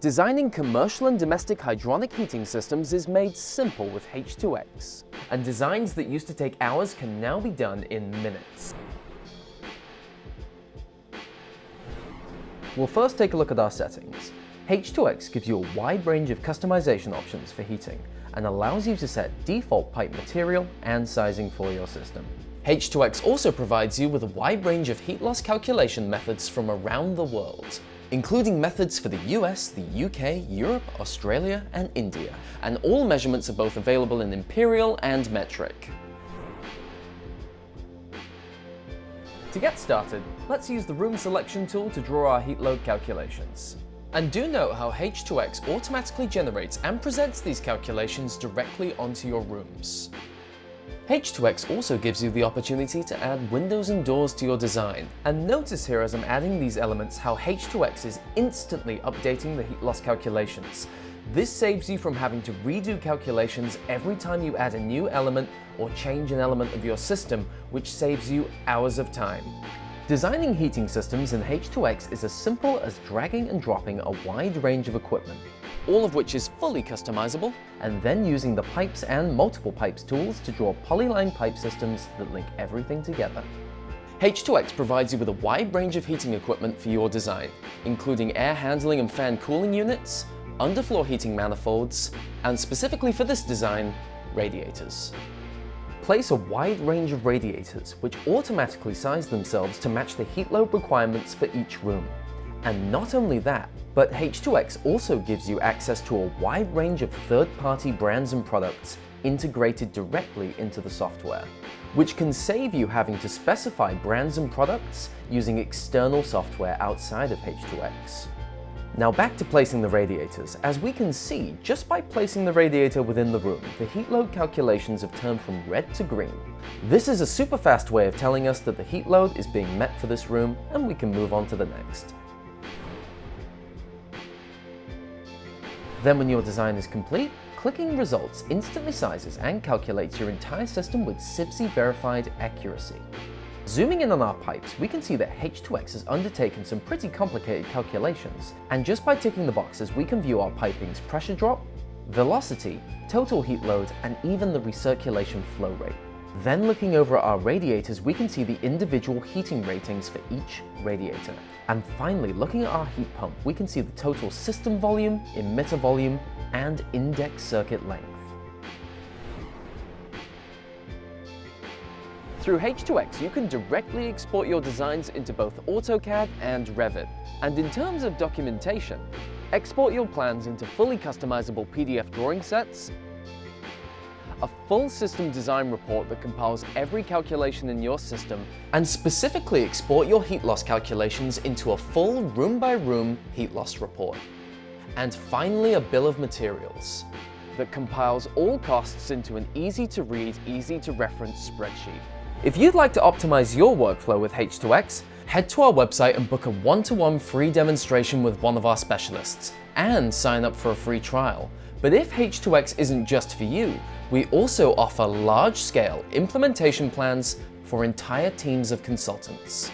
Designing commercial and domestic hydronic heating systems is made simple with H2x, and designs that used to take hours can now be done in minutes. We'll first take a look at our settings. H2x gives you a wide range of customization options for heating and allows you to set default pipe material and sizing for your system. H2x also provides you with a wide range of heat loss calculation methods from around the world, including methods for the US, the UK, Europe, Australia, and India, and all measurements are both available in imperial and metric. To get started, let's use the room selection tool to draw our heat load calculations. And do note how H2x automatically generates and presents these calculations directly onto your rooms. H2x also gives you the opportunity to add windows and doors to your design. And notice here as I'm adding these elements how H2x is instantly updating the heat loss calculations. This saves you from having to redo calculations every time you add a new element or change an element of your system, which saves you hours of time. Designing heating systems in H2x is as simple as dragging and dropping a wide range of equipment, all of which is fully customizable, and then using the pipes and multiple pipes tools to draw polyline pipe systems that link everything together. H2x provides you with a wide range of heating equipment for your design, including air handling and fan cooling units, underfloor heating manifolds, and specifically for this design, radiators. Place a wide range of radiators, which automatically size themselves to match the heat load requirements for each room. And not only that, but H2x also gives you access to a wide range of third-party brands and products integrated directly into the software, which can save you having to specify brands and products using external software outside of H2x. Now back to placing the radiators. As we can see, just by placing the radiator within the room, the heat load calculations have turned from red to green. This is a super fast way of telling us that the heat load is being met for this room, and we can move on to the next. Then when your design is complete, clicking Results instantly sizes and calculates your entire system with CIBSE-verified accuracy. Zooming in on our pipes, we can see that H2x has undertaken some pretty complicated calculations, and just by ticking the boxes we can view our piping's pressure drop, velocity, total heat load, and even the recirculation flow rate. Then looking over at our radiators, we can see the individual heating ratings for each radiator. And finally, looking at our heat pump, we can see the total system volume, emitter volume, and index circuit length. Through H2x, you can directly export your designs into both AutoCAD and Revit. And in terms of documentation, export your plans into fully customizable PDF drawing sets, a full system design report that compiles every calculation in your system, and specifically export your heat loss calculations into a full room-by-room heat loss report. And finally, a bill of materials that compiles all costs into an easy-to-read, easy-to-reference spreadsheet. If you'd like to optimize your workflow with H2x, head to our website and book a one-to-one free demonstration with one of our specialists, and sign up for a free trial. But if H2x isn't just for you, we also offer large-scale implementation plans for entire teams of consultants.